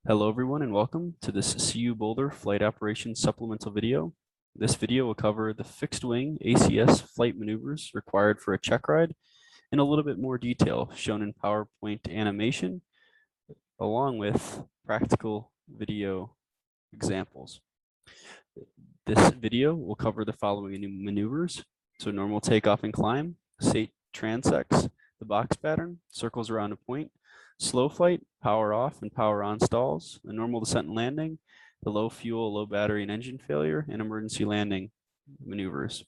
Hello everyone and welcome to this CU Boulder Flight Operations Supplemental video. This video will cover the fixed wing ACS flight maneuvers required for a check ride in a little bit more detail shown in PowerPoint animation along with practical video examples. This video will cover the following maneuvers. So normal takeoff and climb, SATE transects, the box pattern, circles around a point, slow flight, power off and power on stalls, a normal descent and landing, the low fuel, low battery and engine failure, and emergency landing maneuvers.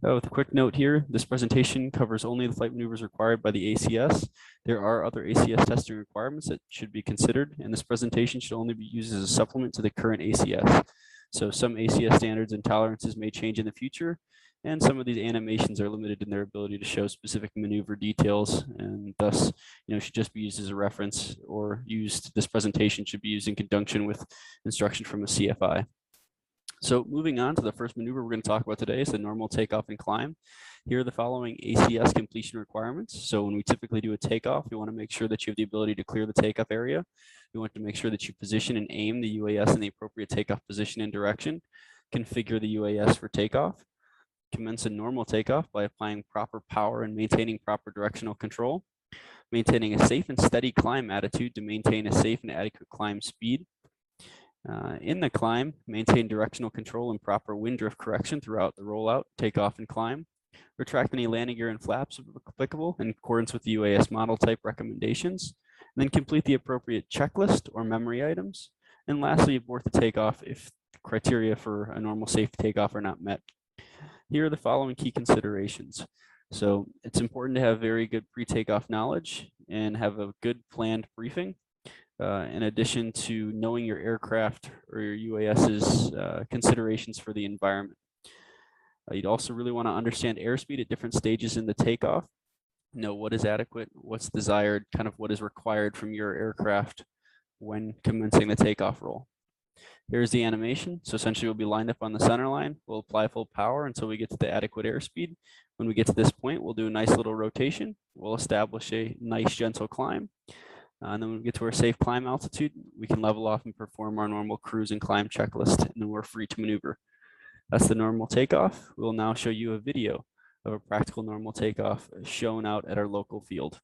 With a quick note here, this presentation covers only the flight maneuvers required by the ACS. There are other ACS testing requirements that should be considered, and this presentation should only be used as a supplement to the current ACS. So some ACS standards and tolerances may change in the future, and some of these animations are limited in their ability to show specific maneuver details, and thus, should just be used as a reference or this presentation should be used in conjunction with instruction from a CFI. So moving on to the first maneuver we're going to talk about today is the normal takeoff and climb. Here are the following ACS completion requirements. So when we typically do a takeoff, we want to make sure that you have the ability to clear the takeoff area. We want to make sure that you position and aim the UAS in the appropriate takeoff position and direction. Configure the UAS for takeoff. Commence a normal takeoff by applying proper power and maintaining proper directional control. Maintaining a safe and steady climb attitude to maintain a safe and adequate climb speed. In the climb, maintain directional control and proper wind drift correction throughout the rollout, takeoff, and climb. Retract any landing gear and flaps if applicable in accordance with the UAS model type recommendations. And then complete the appropriate checklist or memory items. And lastly, abort the takeoff if the criteria for a normal safe takeoff are not met. Here are the following key considerations. So it's important to have very good pre-takeoff knowledge and have a good planned briefing. In addition to knowing your aircraft or your UAS's considerations for the environment. You'd also really want to understand airspeed at different stages in the takeoff, know what is adequate, what's desired, kind of what is required from your aircraft when commencing the takeoff roll. Here's the animation. So essentially we'll be lined up on the center line. We'll apply full power until we get to the adequate airspeed. When we get to this point, we'll do a nice little rotation. We'll establish a nice gentle climb. And then when we get to our safe climb altitude, we can level off and perform our normal cruise and climb checklist, and then we're free to maneuver. That's the normal takeoff. We'll now show you a video of a practical normal takeoff shown out at our local field.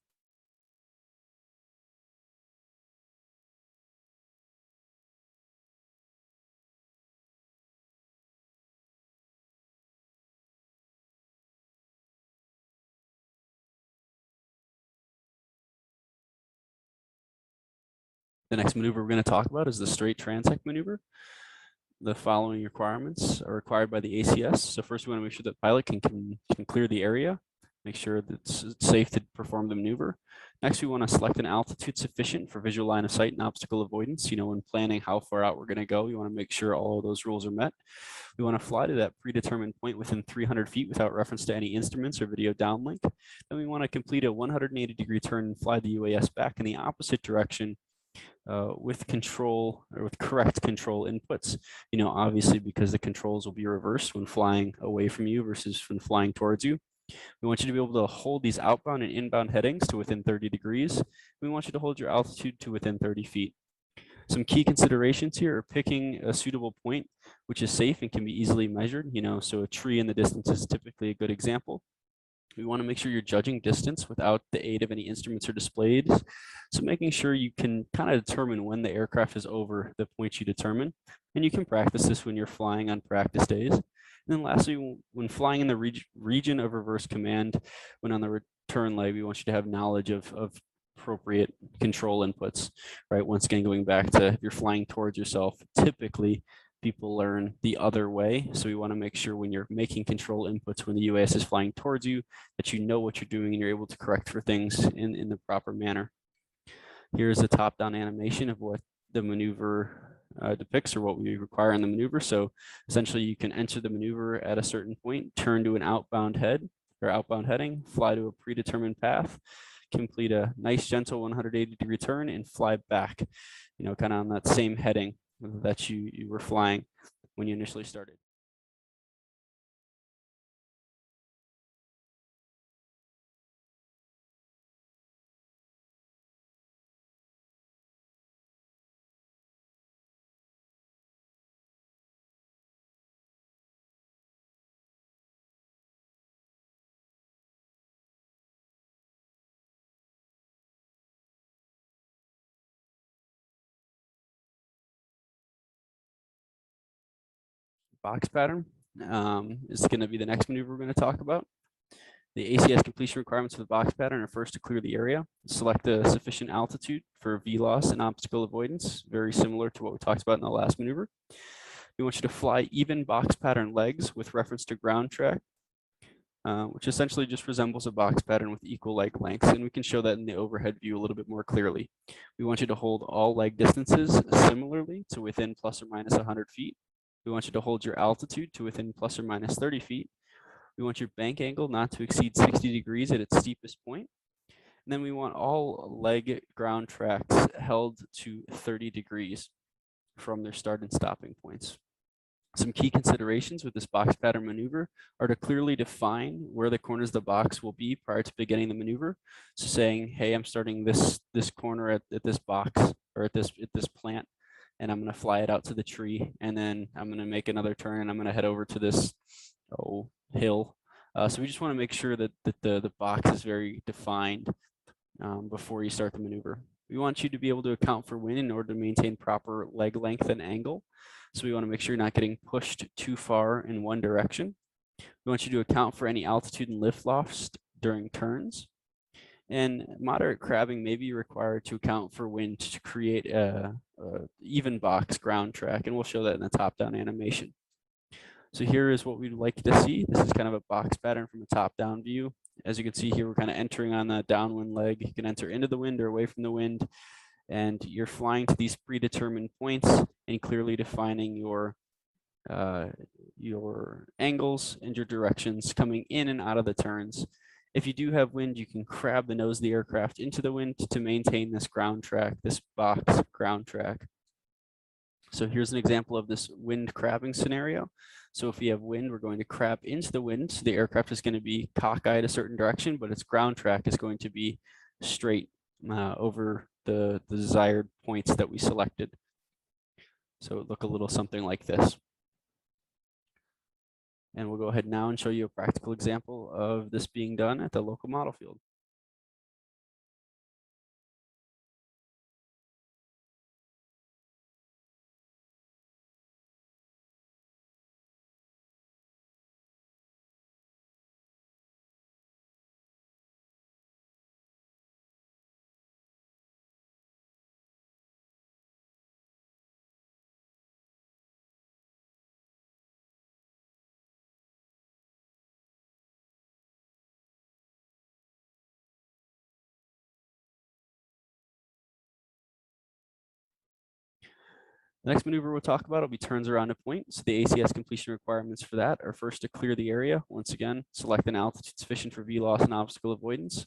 The next maneuver we're going to talk about is the straight transect maneuver. The following requirements are required by the ACS. So first we want to make sure that pilot can clear the area, make sure that it's safe to perform the maneuver. Next, we want to select an altitude sufficient for visual line of sight and obstacle avoidance. When planning how far out we're going to go, we want to make sure all of those rules are met. We want to fly to that predetermined point within 300 feet without reference to any instruments or video downlink. Then we want to complete a 180-degree turn and fly the UAS back in the opposite direction with control or with correct control inputs, obviously because the controls will be reversed when flying away from you versus when flying towards you. We want you to be able to hold these outbound and inbound headings to within 30 degrees. We want you to hold your altitude to within 30 feet. Some key considerations here are picking a suitable point, which is safe and can be easily measured, so a tree in the distance is typically a good example. We want to make sure you're judging distance without the aid of any instruments or displays. So making sure you can kind of determine when the aircraft is over the point you determine. And you can practice this when you're flying on practice days. And then lastly, when flying in the region of reverse command, when on the return leg, we want you to have knowledge of appropriate control inputs, right? Once again, going back to if you're flying towards yourself, typically people learn the other way. So we want to make sure when you're making control inputs, when the UAS is flying towards you, that you know what you're doing and you're able to correct for things in the proper manner. Here's a top-down animation of what the maneuver depicts or what we require in the maneuver. So essentially you can enter the maneuver at a certain point, turn to an outbound head or outbound heading, fly to a predetermined path, complete a nice gentle 180-degree turn and fly back, kind of on that same heading that you were flying when you initially started. box pattern is going to be the next maneuver we're going to talk about. The ACS completion requirements for the box pattern are first to clear the area, select a sufficient altitude for VLOS and obstacle avoidance, very similar to what we talked about in the last maneuver. We want you to fly even box pattern legs with reference to ground track, which essentially just resembles a box pattern with equal leg lengths, and we can show that in the overhead view a little bit more clearly. We want you to hold all leg distances similarly to within plus or minus 100 feet. We want you to hold your altitude to within plus or minus 30 feet. We want your bank angle not to exceed 60 degrees at its steepest point. And then we want all leg ground tracks held to 30 degrees from their start and stopping points. Some key considerations with this box pattern maneuver are to clearly define where the corners of the box will be prior to beginning the maneuver. So saying, hey, I'm starting this corner at this box or at this plant, and I'm going to fly it out to the tree, and then I'm going to make another turn, and I'm going to head over to this hill. So we just want to make sure that the box is very defined before you start the maneuver. We want you to be able to account for wind in order to maintain proper leg length and angle. So we want to make sure you're not getting pushed too far in one direction. We want you to account for any altitude and lift lost during turns. And moderate crabbing may be required to account for wind to create a even box ground track, and we'll show that in the top-down animation. So here is what we'd like to see. This is kind of a box pattern from a top-down view. As you can see here, we're kind of entering on the downwind leg. You can enter into the wind or away from the wind, and you're flying to these predetermined points and clearly defining your angles and your directions coming in and out of the turns. If you do have wind, you can crab the nose of the aircraft into the wind to maintain this ground track, this box ground track. So here's an example of this wind crabbing scenario. So if we have wind, we're going to crab into the wind. So the aircraft is going to be cockeyed a certain direction, but its ground track is going to be straight over the desired points that we selected. So it would look a little something like this. And we'll go ahead now and show you a practical example of this being done at the local model field. The next maneuver we'll talk about will be turns around a point. So the ACS completion requirements for that are first to clear the area. Once again, select an altitude sufficient for VLOS and obstacle avoidance.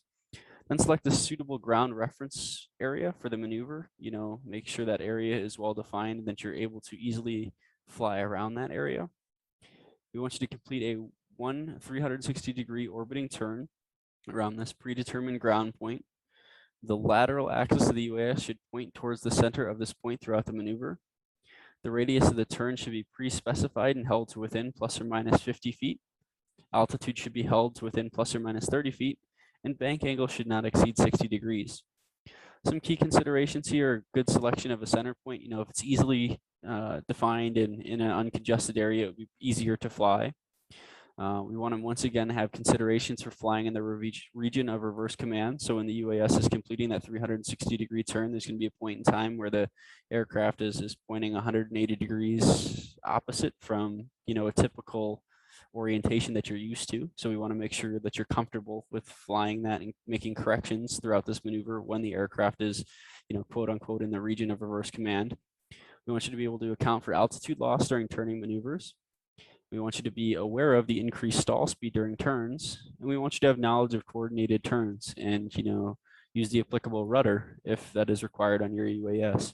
Then select a suitable ground reference area for the maneuver. Make sure that area is well defined and that you're able to easily fly around that area. We want you to complete a 360-degree orbiting turn around this predetermined ground point. The lateral axis of the UAS should point towards the center of this point throughout the maneuver. The radius of the turn should be pre-specified and held to within plus or minus 50 feet. Altitude should be held to within plus or minus 30 feet, and bank angle should not exceed 60 degrees. Some key considerations here: good selection of a center point. If it's easily defined in an uncongested area, it would be easier to fly. We want to once again have considerations for flying in the region of reverse command. So when the UAS is completing that 360-degree turn, there's going to be a point in time where the aircraft is pointing 180 degrees opposite from a typical orientation that you're used to. So we want to make sure that you're comfortable with flying that and making corrections throughout this maneuver when the aircraft is, quote unquote, in the region of reverse command. We want you to be able to account for altitude loss during turning maneuvers. We want you to be aware of the increased stall speed during turns, and we want you to have knowledge of coordinated turns and, use the applicable rudder if that is required on your UAS.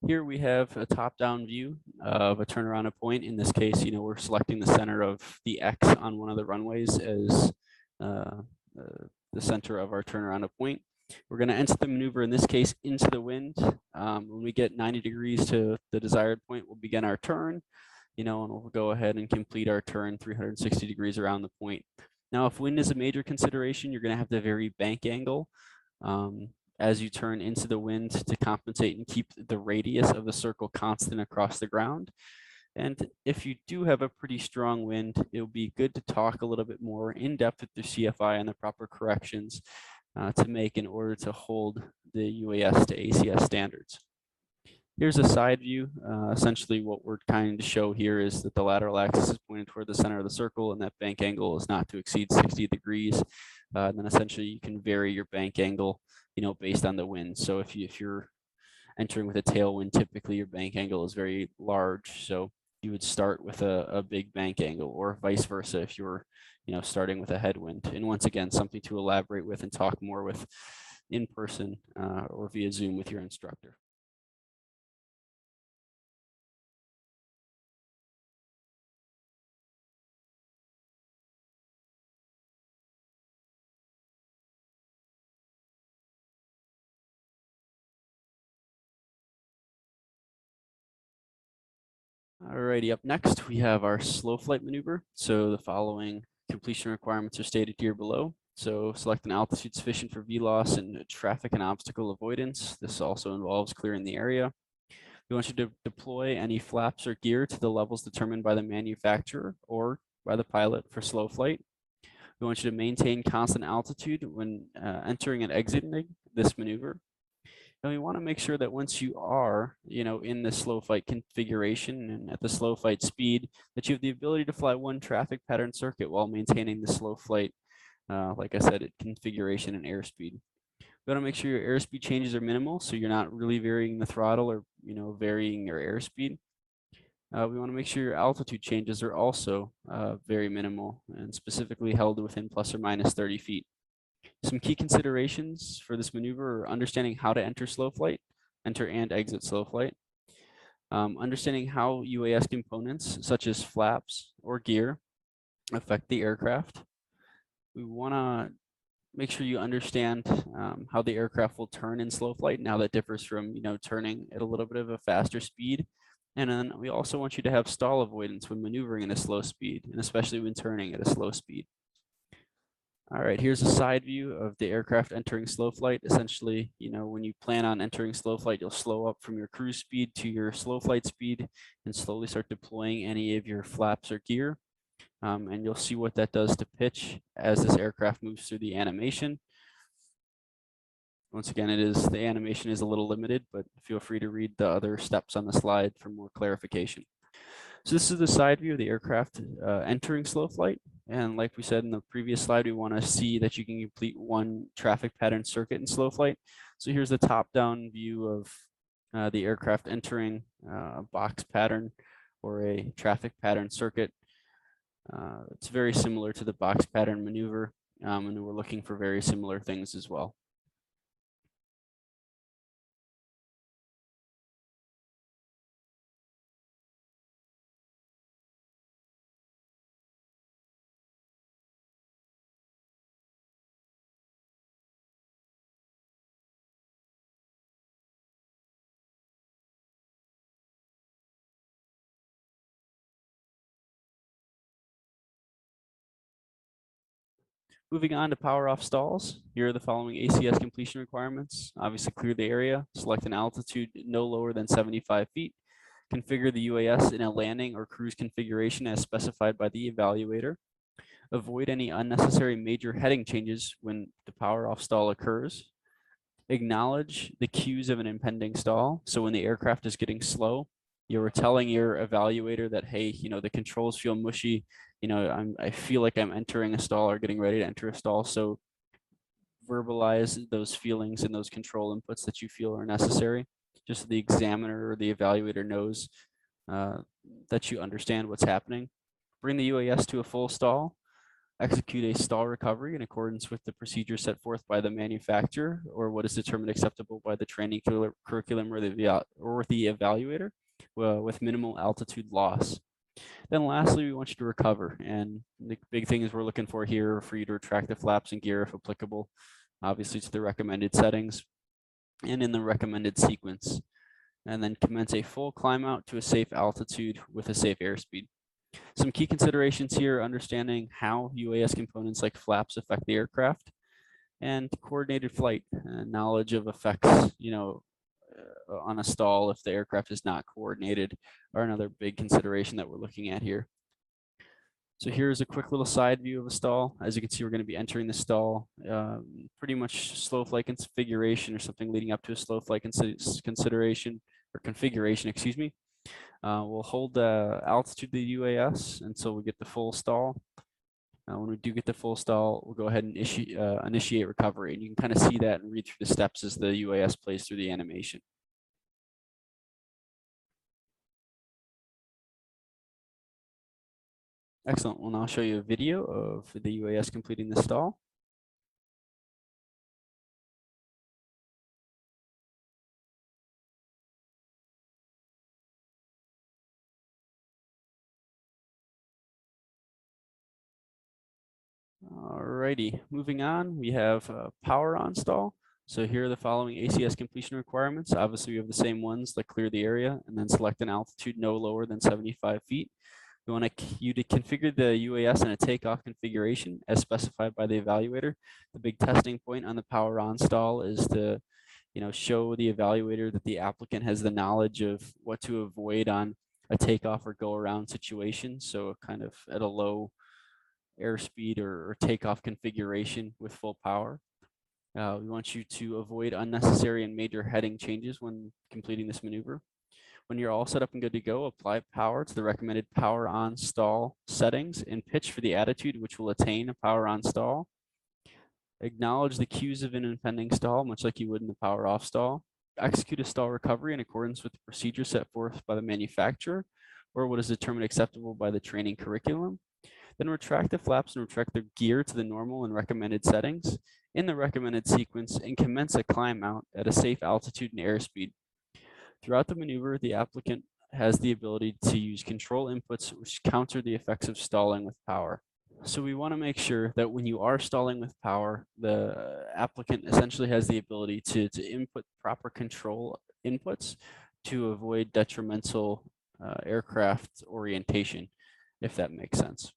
Here we have a top-down view of a turn around a point. In this case, we're selecting the center of the X on one of the runways as the center of our turn around a point. We're going to enter the maneuver, in this case, into the wind. When we get 90 degrees to the desired point, we'll begin our turn. And we'll go ahead and complete our turn 360 degrees around the point. Now, if wind is a major consideration, you're going to have to vary bank angle as you turn into the wind to compensate and keep the radius of the circle constant across the ground. And if you do have a pretty strong wind, it'll be good to talk a little bit more in depth with your CFI on the proper corrections to make in order to hold the UAS to ACS standards. Here's a side view. Essentially what we're trying to show here is that the lateral axis is pointed toward the center of the circle and that bank angle is not to exceed 60 degrees. And then essentially you can vary your bank angle, based on the wind. So if you're entering with a tailwind, typically your bank angle is very large. So you would start with a big bank angle, or vice versa if you're starting with a headwind. And once again, something to elaborate with and talk more with in person or via Zoom with your instructor. Alrighty, up next we have our slow flight maneuver. So the following completion requirements are stated here below. So select an altitude sufficient for VLOS and traffic and obstacle avoidance. This also involves clearing the area. We want you to deploy any flaps or gear to the levels determined by the manufacturer or by the pilot for slow flight. We want you to maintain constant altitude when entering and exiting this maneuver. And we want to make sure that once you are, in the slow flight configuration and at the slow flight speed, that you have the ability to fly one traffic pattern circuit while maintaining the slow flight, like I said, at configuration and airspeed. We want to make sure your airspeed changes are minimal, so you're not really varying the throttle or, varying your airspeed. We want to make sure your altitude changes are also very minimal and specifically held within plus or minus 30 feet. Some key considerations for this maneuver are understanding how to enter slow flight, enter and exit slow flight, understanding how UAS components such as flaps or gear affect the aircraft. We want to make sure you understand how the aircraft will turn in slow flight and how that differs from, turning at a little bit of a faster speed. And then we also want you to have stall avoidance when maneuvering at a slow speed, and especially when turning at a slow speed. All right, here's a side view of the aircraft entering slow flight. Essentially, when you plan on entering slow flight, you'll slow up from your cruise speed to your slow flight speed and slowly start deploying any of your flaps or gear. And you'll see what that does to pitch as this aircraft moves through the animation. Once again, the animation is a little limited, but feel free to read the other steps on the slide for more clarification. So this is the side view of the aircraft entering slow flight. And like we said in the previous slide, we want to see that you can complete one traffic pattern circuit in slow flight. So here's the top-down view of the aircraft entering a box pattern or a traffic pattern circuit. It's very similar to the box pattern maneuver, and we're looking for very similar things as well. Moving on to power off stalls, here are the following ACS completion requirements. Obviously clear the area, select an altitude no lower than 75 feet, configure the UAS in a landing or cruise configuration as specified by the evaluator, avoid any unnecessary major heading changes when the power off stall occurs, acknowledge the cues of an impending stall. So when the aircraft is getting slow, you're telling your evaluator that, hey, the controls feel mushy, I feel like I'm entering a stall or getting ready to enter a stall. So verbalize those feelings and those control inputs that you feel are necessary, just so the examiner or the evaluator knows that you understand what's happening. Bring the UAS to a full stall, execute a stall recovery in accordance with the procedure set forth by the manufacturer or what is determined acceptable by the training curriculum or the evaluator with minimal altitude loss. Then lastly, we want you to recover. And the big thing is we're looking for here for you to retract the flaps and gear if applicable, obviously to the recommended settings and in the recommended sequence. And then commence a full climb out to a safe altitude with a safe airspeed. Some key considerations here, understanding how UAS components like flaps affect the aircraft and coordinated flight, knowledge of effects, on a stall if the aircraft is not coordinated are another big consideration that we're looking at here. So here's a quick little side view of a stall. As you can see, we're going to be entering the stall, pretty much slow flight configuration or something leading up to a slow flight consideration or configuration, excuse me. We'll hold the altitude of the UAS until we get the full stall. When we do get the full stall, we'll go ahead and initiate recovery. And you can kind of see that and read through the steps as the UAS plays through the animation. Excellent. We'll now show you a video of the UAS completing the stall. Alrighty, moving on, we have power on stall. So here are the following ACS completion requirements. Obviously, we have the same ones that clear the area and then select an altitude no lower than 75 feet. We want you to configure the UAS in a takeoff configuration as specified by the evaluator. The big testing point on the power on stall is to show the evaluator that the applicant has the knowledge of what to avoid on a takeoff or go around situation. So kind of at a low airspeed or takeoff configuration with full power. We want you to avoid unnecessary and major heading changes when completing this maneuver. When you're all set up and good to go, apply power to the recommended power on stall settings and pitch for the attitude which will attain a power on stall. Acknowledge the cues of an impending stall, much like you would in the power off stall. Execute a stall recovery in accordance with the procedure set forth by the manufacturer or what is determined acceptable by the training curriculum. Then retract the flaps and retract the gear to the normal and recommended settings in the recommended sequence and commence a climb out at a safe altitude and airspeed. Throughout the maneuver, the applicant has the ability to use control inputs which counter the effects of stalling with power. So we want to make sure that when you are stalling with power, the applicant essentially has the ability to input proper control inputs to avoid detrimental aircraft orientation, if that makes sense.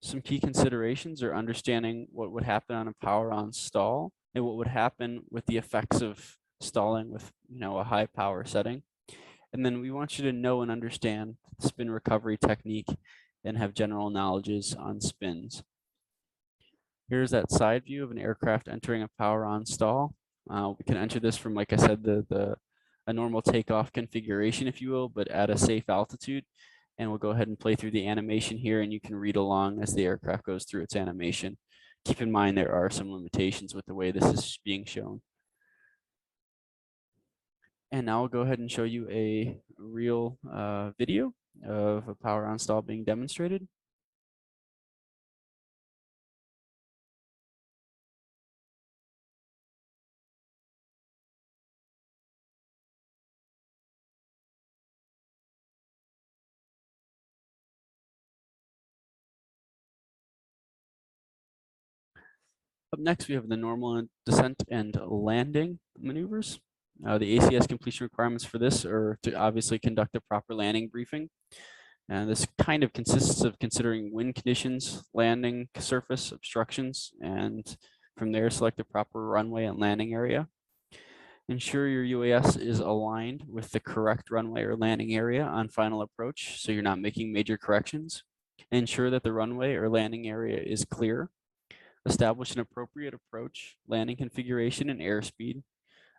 Some key considerations are understanding what would happen on a power on stall and what would happen with the effects of stalling with a high power setting. And then we want you to know and understand the spin recovery technique and have general knowledges on spins. Here's that side view of an aircraft entering a power on stall. We can enter this from, like I said, a normal takeoff configuration, if you will, but at a safe altitude. And we'll go ahead and play through the animation here, and you can read along as the aircraft goes through its animation. Keep in mind there are some limitations with the way this is being shown. And now I'll go ahead and show you a real video of a power on stall being demonstrated. Up next, we have the normal descent and landing maneuvers. The ACS completion requirements for this are to obviously conduct a proper landing briefing. And this kind of consists of considering wind conditions, landing surface obstructions, and from there select the proper runway and landing area. Ensure your UAS is aligned with the correct runway or landing area on final approach, so you're not making major corrections. Ensure that the runway or landing area is clear. Establish an appropriate approach, landing configuration, and airspeed.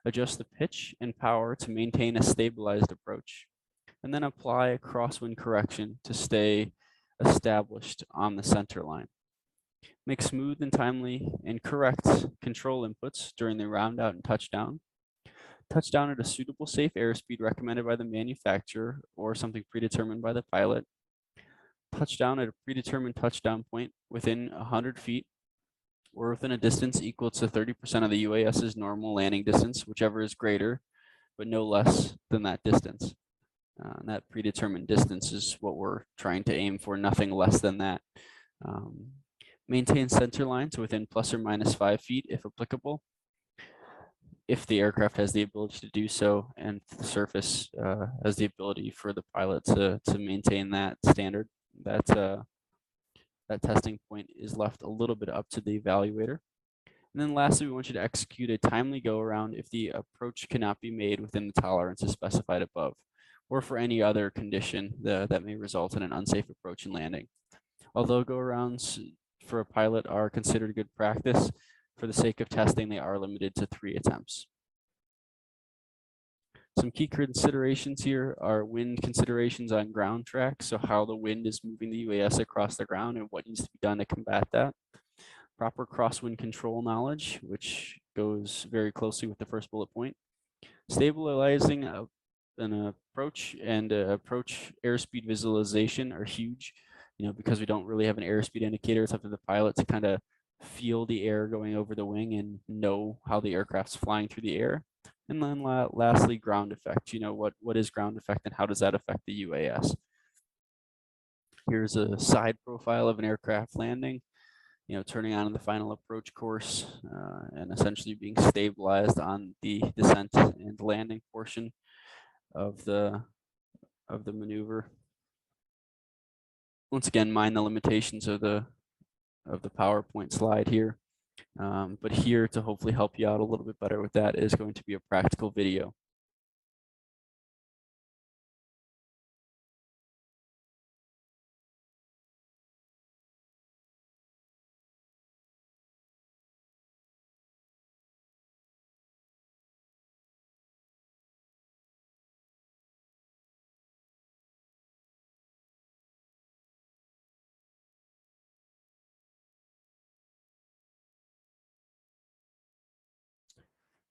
Adjust the pitch and power to maintain a stabilized approach. And then apply a crosswind correction to stay established on the center line. Make smooth and timely and correct control inputs during the round out and touchdown. Touchdown at a suitable safe airspeed recommended by the manufacturer or something predetermined by the pilot. Touchdown at a predetermined touchdown point within 100 feet or within a distance equal to 30% of the UAS's normal landing distance, whichever is greater, but no less than that distance. And that predetermined distance is what we're trying to aim for, nothing less than that. Maintain center line to within plus or minus 5 feet if applicable, if the aircraft has the ability to do so, and the surface has the ability for the pilot to maintain that standard. That testing point is left a little bit up to the evaluator. And And then lastly, we want you to execute a timely go around if the approach cannot be made within the tolerances specified above, or for any other condition that may result in an unsafe approach and landing. Although go arounds for a pilot are considered good practice, for the sake of testing, they are limited to 3 attempts. Some key considerations here are wind considerations on ground track, so how the wind is moving the UAS across the ground and what needs to be done to combat that. Proper crosswind control knowledge, which goes very closely with the first bullet point. Stabilizing an approach and approach airspeed visualization are huge, because we don't really have an airspeed indicator. It's up to the pilot to kind of feel the air going over the wing and know how the aircraft's flying through the air. And then lastly, ground effect. What is ground effect and how does that affect the UAS? Here's a side profile of an aircraft landing, turning on the final approach course and essentially being stabilized on the descent and landing portion of the maneuver. Once again, mind the limitations of the PowerPoint slide here. But here to hopefully help you out a little bit better with that is going to be a practical video.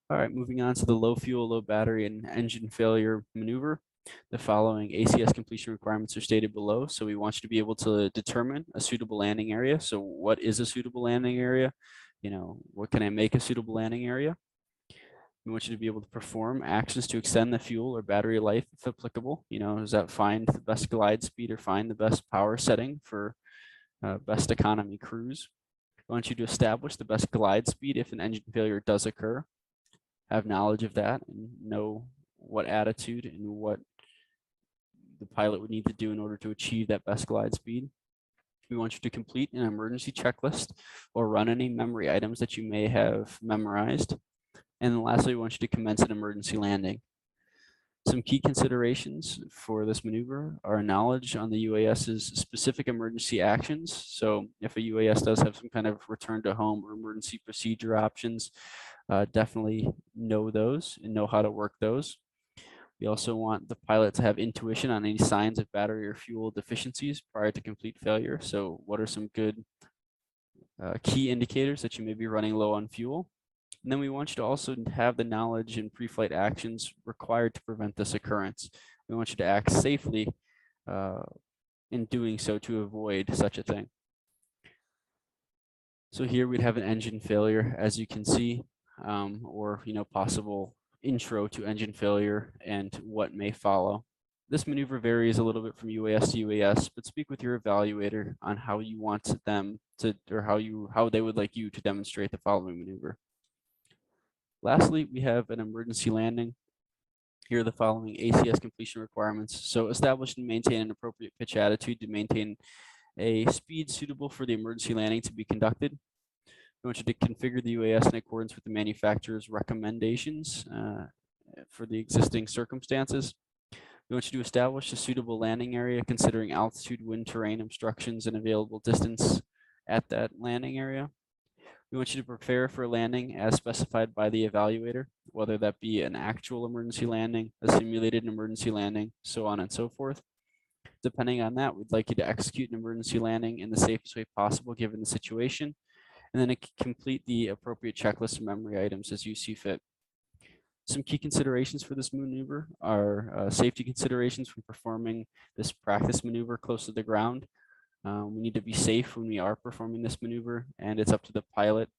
All right, moving on to the low fuel, low battery, and engine failure maneuver. The following ACS completion requirements are stated below. So we want you to be able to determine a suitable landing area. So what is a suitable landing area? What can I make a suitable landing area? We want you to be able to perform actions to extend the fuel or battery life if applicable. Does that find the best glide speed or find the best power setting for best economy cruise? We want you to establish the best glide speed if an engine failure does occur. Have knowledge of that and know what attitude and what the pilot would need to do in order to achieve that best glide speed. We want you to complete an emergency checklist or run any memory items that you may have memorized. And then lastly, we want you to commence an emergency landing. Some key considerations for this maneuver are knowledge on the UAS's specific emergency actions. So if a UAS does have some kind of return to home or emergency procedure options, definitely know those and know how to work those. We also want the pilot to have intuition on any signs of battery or fuel deficiencies prior to complete failure. So what are some good key indicators that you may be running low on fuel? And then we want you to also have the knowledge and pre-flight actions required to prevent this occurrence. We want you to act safely in doing so to avoid such a thing. So here we'd have an engine failure, as you can see, or possible intro to engine failure and what may follow. This maneuver varies a little bit from UAS to UAS, but speak with your evaluator on how you want them to, or how they would like you to demonstrate the following maneuver. Lastly, we have an emergency landing. Here are the following ACS completion requirements. So establish and maintain an appropriate pitch attitude to maintain a speed suitable for the emergency landing to be conducted. We want you to configure the UAS in accordance with the manufacturer's recommendations for the existing circumstances. We want you to establish a suitable landing area considering altitude, wind, terrain, obstructions, and available distance at that landing area. We want you to prepare for landing as specified by the evaluator, whether that be an actual emergency landing, a simulated emergency landing, so on and so forth. Depending on that, we'd like you to execute an emergency landing in the safest way possible given the situation, and then complete the appropriate checklist of memory items as you see fit. Some key considerations for this maneuver are safety considerations when performing this practice maneuver close to the ground. We need to be safe when we are performing this maneuver, and it's up to the pilot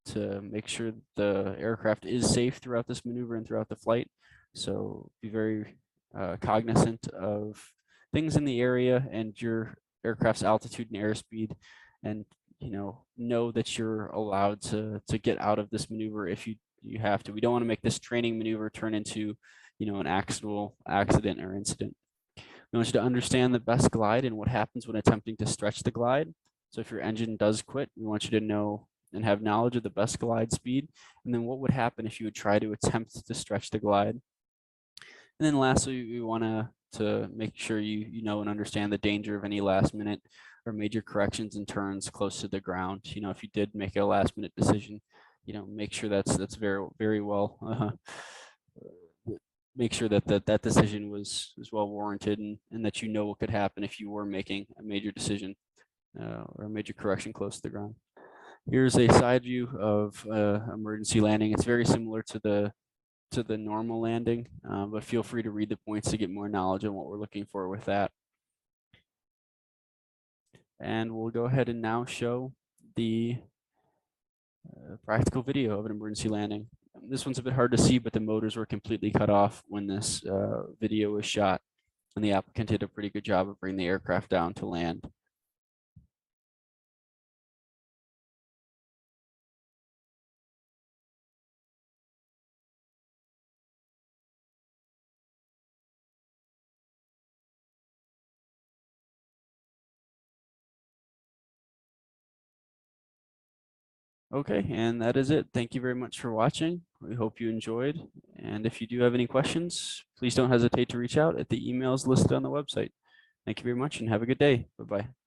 to make sure the aircraft is safe throughout this maneuver and throughout the flight. So be very cognizant of things in the area and your aircraft's altitude and airspeed, and know that you're allowed to get out of this maneuver if you have to. We don't want to make this training maneuver turn into an actual accident or incident. We want you to understand the best glide and what happens when attempting to stretch the glide. So if your engine does quit, we want you to know and have knowledge of the best glide speed, and then what would happen if you would try to attempt to stretch the glide. And then lastly, we want to make sure you know and understand the danger of any last minute or major corrections and turns close to the ground. If you did make a last minute decision, make sure that's very well make sure that decision was well warranted, and that what could happen if you were making a major decision or a major correction close to the ground. Here's a side view of emergency landing. It's very similar to the normal landing, but feel free to read the points to get more knowledge on what we're looking for with that. And we'll go ahead and now show the practical video of an emergency landing. This one's a bit hard to see, but the motors were completely cut off when this video was shot, and the applicant did a pretty good job of bringing the aircraft down to land. Okay, and that is it. Thank you very much for watching. We hope you enjoyed. And if you do have any questions, please don't hesitate to reach out at the emails listed on the website. Thank you very much and have a good day. Bye-bye.